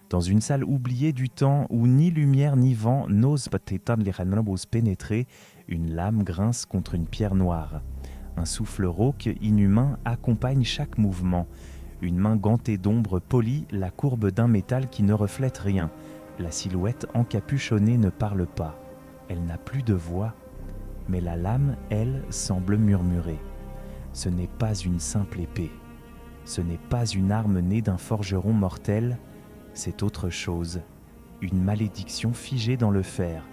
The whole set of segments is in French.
Dans une salle oubliée du temps où ni lumière ni vent n'osent pénétrer, une lame grince contre une pierre noire. Un souffle rauque, inhumain, accompagne chaque mouvement. Une main gantée d'ombre polie la courbe d'un métal qui ne reflète rien. La silhouette encapuchonnée ne parle pas. Elle n'a plus de voix, mais la lame, elle, semble murmurer. Ce n'est pas une simple épée. Ce n'est pas une arme née d'un forgeron mortel. C'est autre chose. Une malédiction figée dans le fer.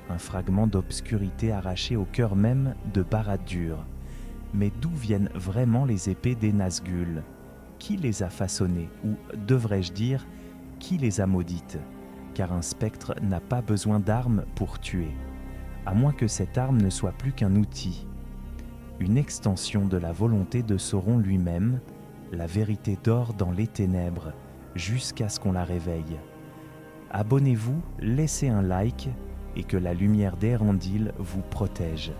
Un fragment d'obscurité arraché au cœur même de Barad-dûr. Mais d'où viennent vraiment les épées des Nazgûl ? Qui les a façonnées ? Ou, devrais-je dire, qui les a maudites ? Car un spectre n'a pas besoin d'armes pour tuer. À moins que cette arme ne soit plus qu'un outil. Une extension de la volonté de Sauron lui-même. La vérité dort dans les ténèbres, jusqu'à ce qu'on la réveille. Abonnez-vous, laissez un like, et que la lumière d'Erendil vous protège.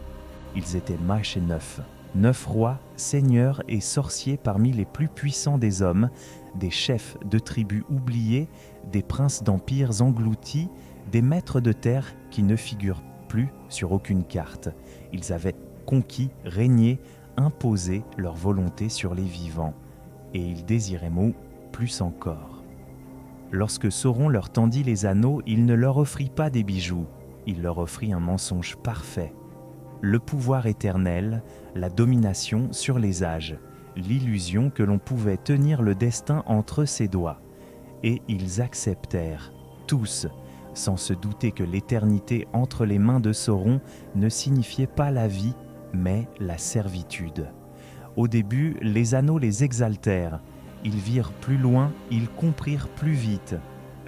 Ils étaient Mash et Neuf. 9 rois, seigneurs et sorciers parmi les plus puissants des hommes, des chefs de tribus oubliés, des princes d'empires engloutis, des maîtres de terre qui ne figurent plus sur aucune carte. Ils avaient conquis, régné, imposé leur volonté sur les vivants. Et ils désiraient plus encore. Lorsque Sauron leur tendit les anneaux, il ne leur offrit pas des bijoux, il leur offrit un mensonge parfait. Le pouvoir éternel, la domination sur les âges, l'illusion que l'on pouvait tenir le destin entre ses doigts. Et ils acceptèrent, tous, sans se douter que l'éternité entre les mains de Sauron ne signifiait pas la vie, mais la servitude. Au début, les anneaux les exaltèrent. Ils virent plus loin, ils comprirent plus vite.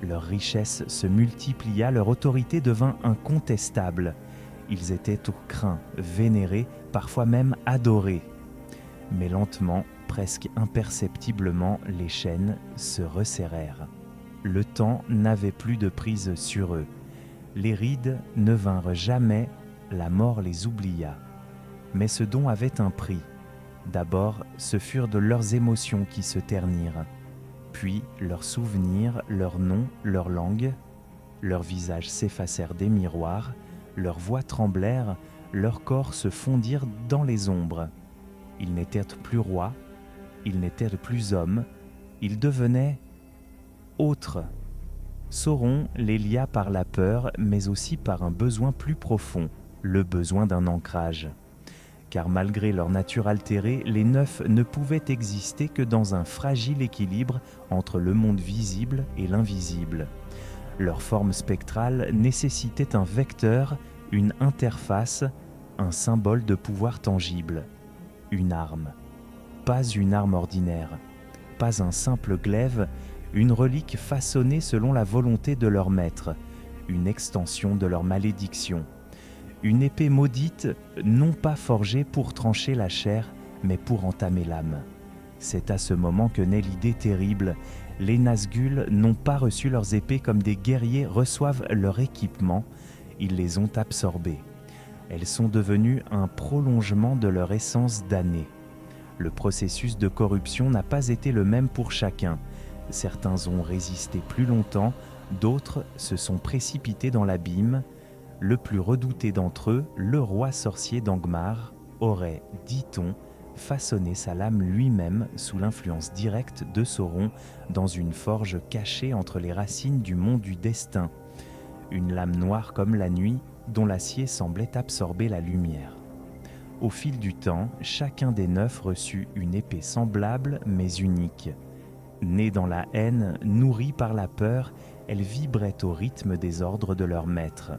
Leur richesse se multiplia, leur autorité devint incontestable. Ils étaient craints, vénérés, parfois même adorés. Mais lentement, presque imperceptiblement, les chaînes se resserrèrent. Le temps n'avait plus de prise sur eux. Les rides ne vinrent jamais, la mort les oublia. Mais ce don avait un prix. D'abord, ce furent de leurs émotions qui se ternirent, puis leurs souvenirs, leurs noms, leur langue. Leurs visages s'effacèrent des miroirs, leurs voix tremblèrent, leurs corps se fondirent dans les ombres. Ils n'étaient plus rois, ils n'étaient plus hommes, ils devenaient autres. Sauron les lia par la peur, mais aussi par un besoin plus profond, le besoin d'un ancrage. Car malgré leur nature altérée, les Neufs ne pouvaient exister que dans un fragile équilibre entre le monde visible et l'invisible. Leur forme spectrale nécessitait un vecteur, une interface, un symbole de pouvoir tangible, une arme. Pas une arme ordinaire, pas un simple glaive, une relique façonnée selon la volonté de leur maître, une extension de leur malédiction. Une épée maudite, non pas forgée pour trancher la chair, mais pour entamer l'âme. C'est à ce moment que naît l'idée terrible. Les Nazgûl n'ont pas reçu leurs épées comme des guerriers reçoivent leur équipement, ils les ont absorbées. Elles sont devenues un prolongement de leur essence damnée. Le processus de corruption n'a pas été le même pour chacun. Certains ont résisté plus longtemps, d'autres se sont précipités dans l'abîme. Le plus redouté d'entre eux, le roi sorcier d'Angmar, aurait, dit-on, façonné sa lame lui-même sous l'influence directe de Sauron dans une forge cachée entre les racines du mont du destin. Une lame noire comme la nuit, dont l'acier semblait absorber la lumière. Au fil du temps, chacun des Neufs reçut une épée semblable mais unique. Née dans la haine, nourrie par la peur, elle vibrait au rythme des ordres de leur maître.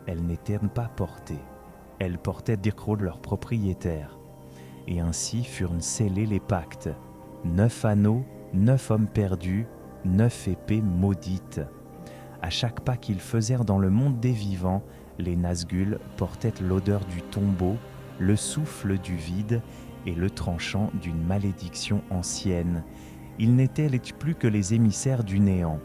Elles n'étaient pas portées. Elles portaient d'écrous leur propriétaire. Et ainsi furent scellés les pactes. 9 anneaux, 9 hommes perdus, 9 épées maudites. À chaque pas qu'ils faisèrent dans le monde des vivants, les Nazgûl portaient l'odeur du tombeau, le souffle du vide et le tranchant d'une malédiction ancienne. Ils n'étaient plus que les émissaires du néant.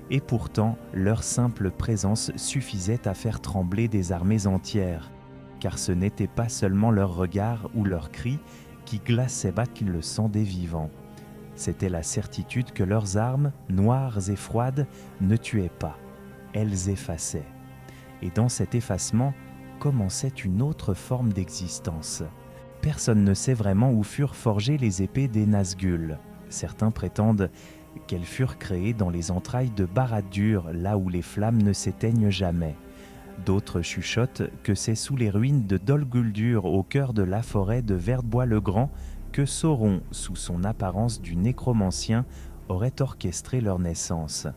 Et pourtant, leur simple présence suffisait à faire trembler des armées entières, car ce n'était pas seulement leur regard ou leurs cris qui glaçaient le sang des vivants. C'était la certitude que leurs armes, noires et froides, ne tuaient pas, elles effaçaient. Et dans cet effacement commençait une autre forme d'existence. Personne ne sait vraiment où furent forgées les épées des Nazgûl. Certains prétendent qu'elles furent créées dans les entrailles de Barad-dûr, là où les flammes ne s'éteignent jamais. D'autres chuchotent que c'est sous les ruines de Dol Guldur, au cœur de la forêt de Verdebois-le-Grand, que Sauron, sous son apparence du nécromancien, aurait orchestré leur naissance.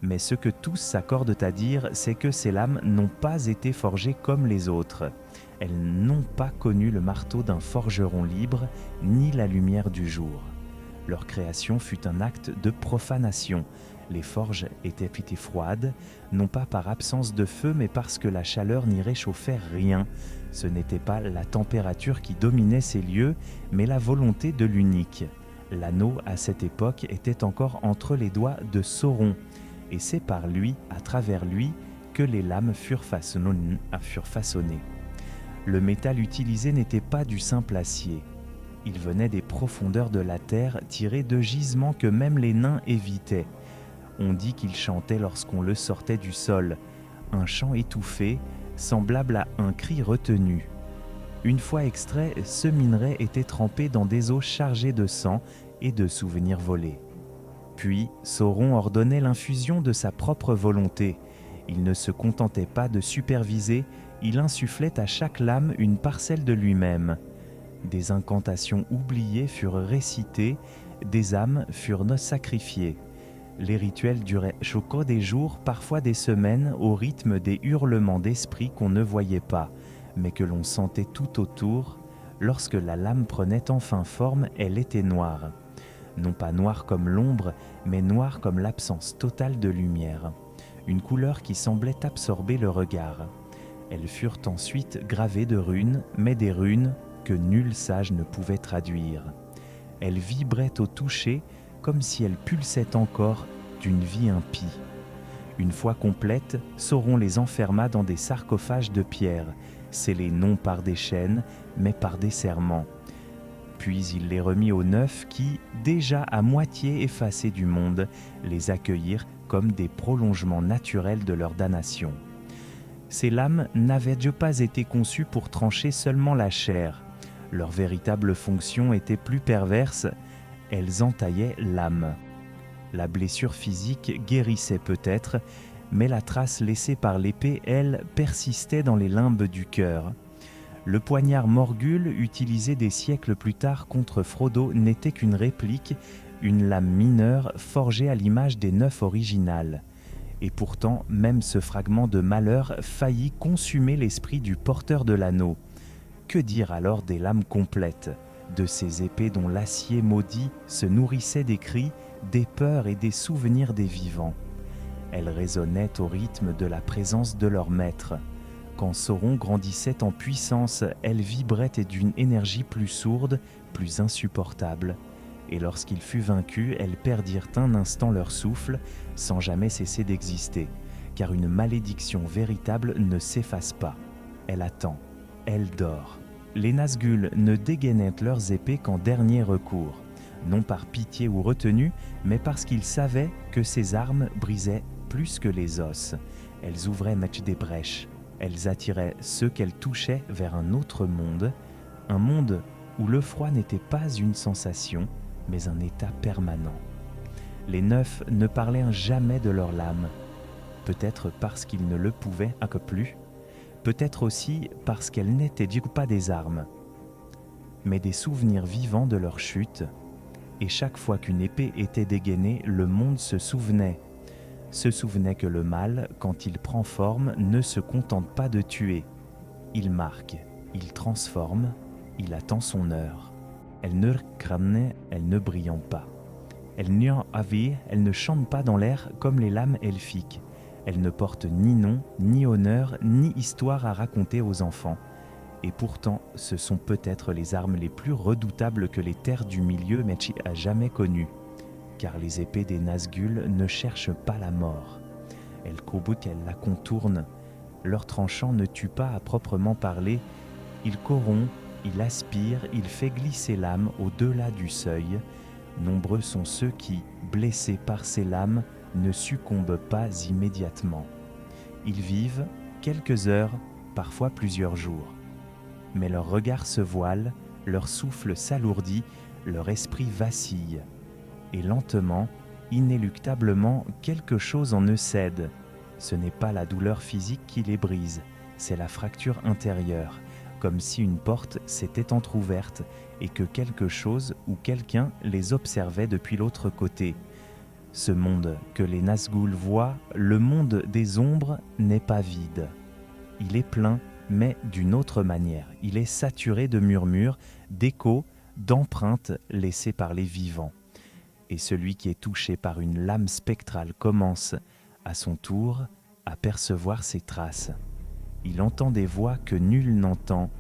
Mais ce que tous s'accordent à dire, c'est que ces lames n'ont pas été forgées comme les autres. Elles n'ont pas connu le marteau d'un forgeron libre, ni la lumière du jour. Leur création fut un acte de profanation. Les forges étaient froides, non pas par absence de feu, mais parce que la chaleur n'y réchauffait rien. Ce n'était pas la température qui dominait ces lieux, mais la volonté de l'unique. L'anneau, à cette époque, était encore entre les doigts de Sauron, et c'est par lui, à travers lui, que les lames furent façonnées. Le métal utilisé n'était pas du simple acier. Il venait des profondeurs de la terre, tiré de gisements que même les nains évitaient. On dit qu'il chantait lorsqu'on le sortait du sol, un chant étouffé, semblable à un cri retenu. Une fois extrait, ce minerai était trempé dans des eaux chargées de sang et de souvenirs volés. Puis, Sauron ordonnait l'infusion de sa propre volonté. Il ne se contentait pas de superviser, il insufflait à chaque lame une parcelle de lui-même. Des incantations oubliées furent récitées, des âmes furent sacrifiées. Les rituels duraient choquant des jours, parfois des semaines, au rythme des hurlements d'esprits qu'on ne voyait pas, mais que l'on sentait tout autour. Lorsque la lame prenait enfin forme, elle était noire. Non pas noire comme l'ombre, mais noire comme l'absence totale de lumière. Une couleur qui semblait absorber le regard. Elles furent ensuite gravées de runes, mais des runes que nul sage ne pouvait traduire. Elles vibraient au toucher, comme si elles pulsaient encore d'une vie impie. Une fois complètes, Sauron les enferma dans des sarcophages de pierre, scellés non par des chaînes, mais par des serments. Puis il les remit aux neufs qui, déjà à moitié effacés du monde, les accueillirent comme des prolongements naturels de leur damnation. Ces lames n'avaient pas été conçues pour trancher seulement la chair. Leur véritable fonction était plus perverse, elles entaillaient l'âme. La blessure physique guérissait peut-être, mais la trace laissée par l'épée, elle, persistait dans les limbes du cœur. Le poignard Morgul, utilisé des siècles plus tard contre Frodo, n'était qu'une réplique, une lame mineure forgée à l'image des neufs originales. Et pourtant, même ce fragment de malheur faillit consumer l'esprit du porteur de l'anneau. Que dire alors des lames complètes, de ces épées dont l'acier maudit se nourrissait des cris, des peurs et des souvenirs des vivants? Elles résonnaient au rythme de la présence de leur maître. Quand Sauron grandissait en puissance, elles vibraient d'une énergie plus sourde, plus insupportable. Et lorsqu'il fut vaincu, elles perdirent un instant leur souffle, sans jamais cesser d'exister. Car une malédiction véritable ne s'efface pas. Elle attend, elle dort. Les Nazgûl ne dégainaient leurs épées qu'en dernier recours, non par pitié ou retenue, mais parce qu'ils savaient que ces armes brisaient plus que les os. Elles ouvraient des brèches. Elles attiraient ceux qu'elles touchaient vers un autre monde, un monde où le froid n'était pas une sensation, mais un état permanent. Les neufs ne parlaient jamais de leurs lames, peut-être parce qu'ils ne le pouvaient plus, peut-être aussi parce qu'elles n'étaient pas des armes, mais des souvenirs vivants de leur chute, et chaque fois qu'une épée était dégainée, le monde se souvenait que le mal, quand il prend forme, ne se contente pas de tuer. Il marque, il transforme, il attend son heure. Elle ne crame, elle ne brille pas. Elle ne chante pas dans l'air comme les lames elfiques. Elle ne porte ni nom, ni honneur, ni histoire à raconter aux enfants. Et pourtant, ce sont peut-être les armes les plus redoutables que les terres du milieu a jamais connues. Car les épées des Nazgûl ne cherchent pas la mort. Elles la contournent. Leur tranchant ne tue pas à proprement parler. Il corrompt, il aspire, il fait glisser l'âme au-delà du seuil. Nombreux sont ceux qui, blessés par ces lames, ne succombent pas immédiatement. Ils vivent quelques heures, parfois plusieurs jours. Mais leur regard se voile, leur souffle s'alourdit, leur esprit vacille. Et lentement, inéluctablement, quelque chose en eux cède. Ce n'est pas la douleur physique qui les brise, c'est la fracture intérieure, comme si une porte s'était entr'ouverte et que quelque chose ou quelqu'un les observait depuis l'autre côté. Ce monde que les Nazgûl voient, le monde des ombres, n'est pas vide. Il est plein, mais d'une autre manière. Il est saturé de murmures, d'échos, d'empreintes laissées par les vivants. Et celui qui est touché par une lame spectrale commence, à son tour, à percevoir ses traces. Il entend des voix que nul n'entend.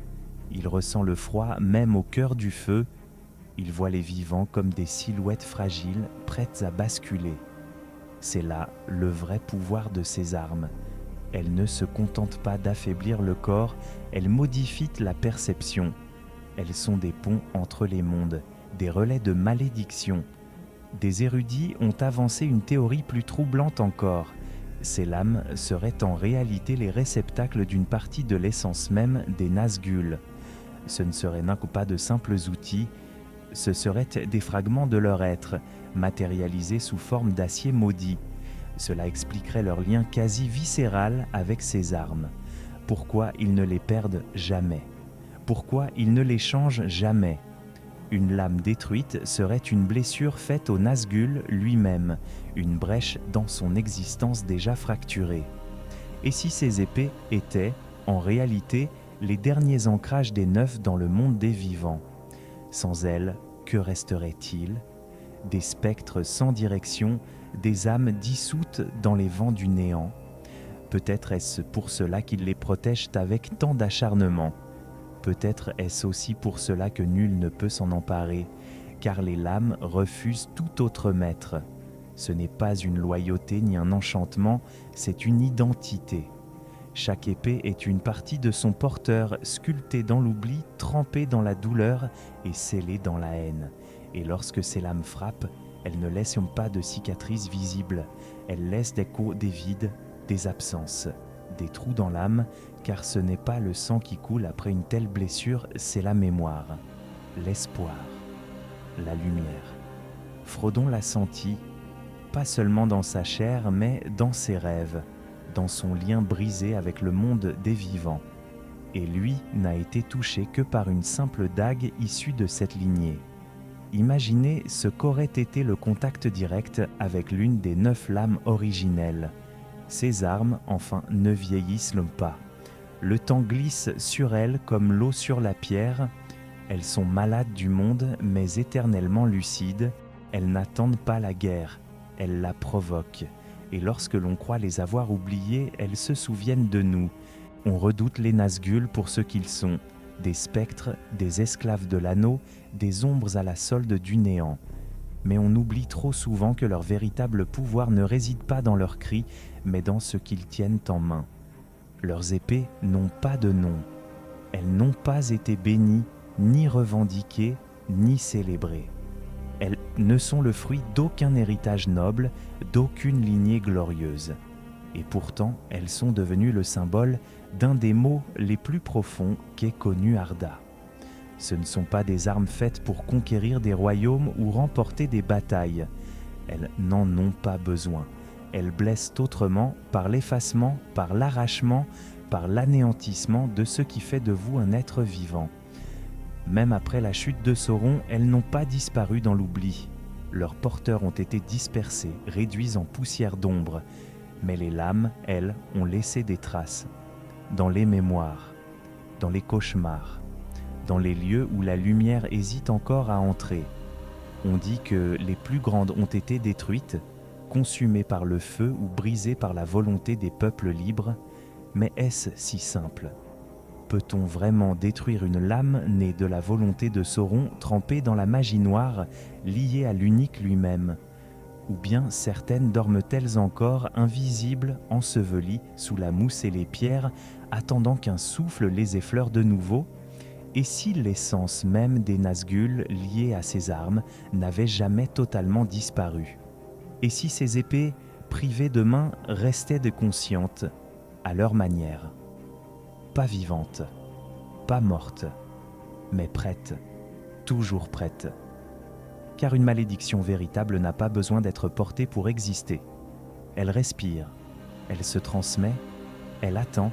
Il ressent le froid même au cœur du feu. Il voit les vivants comme des silhouettes fragiles, prêtes à basculer. C'est là le vrai pouvoir de ces armes. Elles ne se contentent pas d'affaiblir le corps, elles modifient la perception. Elles sont des ponts entre les mondes, des relais de malédiction. Des érudits ont avancé une théorie plus troublante encore. Ces lames seraient en réalité les réceptacles d'une partie de l'essence même des Nazgûl. Ce ne seraient pas de simples outils, ce seraient des fragments de leur être, matérialisés sous forme d'acier maudit. Cela expliquerait leur lien quasi viscéral avec ces armes. Pourquoi ils ne les perdent jamais? Pourquoi ils ne les changent jamais? Une lame détruite serait une blessure faite au Nazgûl lui-même, une brèche dans son existence déjà fracturée. Et si ces épées étaient, en réalité, les derniers ancrages des neufs dans le monde des vivants? Sans elles, que resterait-il? Des spectres sans direction, des âmes dissoutes dans les vents du néant. Peut-être est-ce pour cela qu'ils les protègent avec tant d'acharnement. Peut-être est-ce aussi pour cela que nul ne peut s'en emparer, car les lames refusent tout autre maître. Ce n'est pas une loyauté ni un enchantement, c'est une identité. Chaque épée est une partie de son porteur, sculptée dans l'oubli, trempée dans la douleur et scellée dans la haine. Et lorsque ces lames frappent, elles ne laissent pas de cicatrices visibles. Elles laissent des vides, des absences, des trous dans l'âme, car ce n'est pas le sang qui coule après une telle blessure, c'est la mémoire, l'espoir, la lumière. Frodon l'a senti, pas seulement dans sa chair, mais dans ses rêves, dans son lien brisé avec le monde des vivants. Et lui n'a été touché que par une simple dague issue de cette lignée. Imaginez ce qu'aurait été le contact direct avec l'une des 9 lames originelles. Ces armes, enfin, ne vieillissent pas. Le temps glisse sur elles comme l'eau sur la pierre. Elles sont malades du monde, mais éternellement lucides. Elles n'attendent pas la guerre, elles la provoquent. Et lorsque l'on croit les avoir oubliées, elles se souviennent de nous. On redoute les Nazgûl pour ce qu'ils sont, des spectres, des esclaves de l'anneau, des ombres à la solde du néant. Mais on oublie trop souvent que leur véritable pouvoir ne réside pas dans leurs cris, mais dans ce qu'ils tiennent en main. Leurs épées n'ont pas de nom. Elles n'ont pas été bénies, ni revendiquées, ni célébrées. Elles ne sont le fruit d'aucun héritage noble, d'aucune lignée glorieuse. Et pourtant, elles sont devenues le symbole d'un des maux les plus profonds qu'ait connu Arda. Ce ne sont pas des armes faites pour conquérir des royaumes ou remporter des batailles. Elles n'en ont pas besoin. Elles blessent autrement par l'effacement, par l'arrachement, par l'anéantissement de ce qui fait de vous un être vivant. Même après la chute de Sauron, elles n'ont pas disparu dans l'oubli. Leurs porteurs ont été dispersés, réduits en poussière d'ombre. Mais les lames, elles, ont laissé des traces. Dans les mémoires, dans les cauchemars, dans les lieux où la lumière hésite encore à entrer. On dit que les plus grandes ont été détruites, consumées par le feu ou brisées par la volonté des peuples libres. Mais est-ce si simple ? Peut-on vraiment détruire une lame née de la volonté de Sauron, trempée dans la magie noire, liée à l'unique lui-même? Ou bien certaines dorment-elles encore, invisibles, ensevelies sous la mousse et les pierres, attendant qu'un souffle les effleure de nouveau? Et si l'essence même des Nazgûl liée à ces armes n'avait jamais totalement disparu? Et si ces épées, privées de main, restaient de conscientes, à leur manière? Pas vivantes, pas mortes, mais prêtes, toujours prêtes. Car une malédiction véritable n'a pas besoin d'être portée pour exister. Elle respire, elle se transmet, elle attend.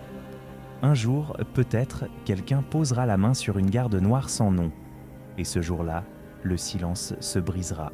Un jour, peut-être, quelqu'un posera la main sur une garde noire sans nom. Et ce jour-là, le silence se brisera.